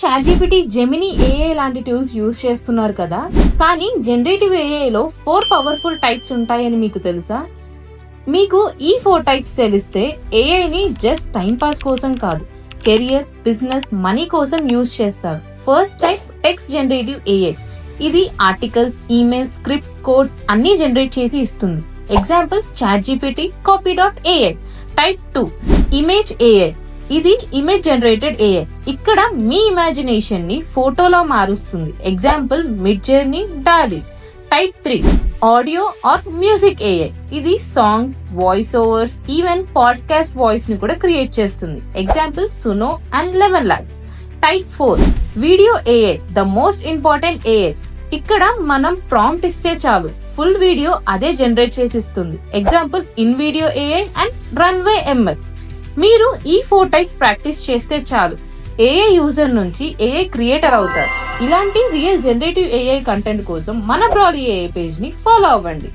ChatGPT, Gemini AI లాంటి tools use చేస్తున్నారు కదా, కానీ జనరేటివ్ ఏఐలో 4 పవర్ఫుల్ టైప్స్ ఉంటాయని మీకు తెలుసా? మీకు ఈ 4 టైప్స్ తెలిస్తే ఏఐని జస్ట్ టైం పాస్ కోసం కాదు, కెరియర్, బిజినెస్, మనీ కోసం యూజ్ చేస్తారు. First type text generative AI. ఇది ఆర్టికల్స్, ఈమెయిల్, స్క్రిప్ట్, కోడ్ అన్ని జనరేట్ చేసి ఇస్తుంది. Example ChatGPT, copy.ai. Type 2 image AI. ఇది ఇమేజ్ జనరేటెడ్ ఏఐ. ఇక్కడ మీ ఇమాజినేషన్ ని ఫోటోలో మారుస్తుంది. Example Midjourney, DALL E. Type 3 audio or music AI. ఇది songs, voice overs, even podcast voice ని కూడా క్రియేట్ చేస్తుంది. Example Suno and 11 Labs. Type 4 video AI, the most important AI. ఇక్కడ మనం ప్రాంప్ట్ ఇస్తే చాలు, ఫుల్ వీడియో అదే జనరేట్ చేసి ఇస్తుంది. Example in video AI and runway ML. మీరు ఈ 4 టైప్స్ ప్రాక్టీస్ చేస్తే చాలు, ఏఐ యూజర్ నుంచి ఏఐ క్రియేటర్ అవుతారు. ఇలాంటి రియల్ జనరేటివ్ ఏఐ కంటెంట్ కోసం మన బ్రాలీ ఏఐ పేజ్ ని ఫాలో అవ్వండి.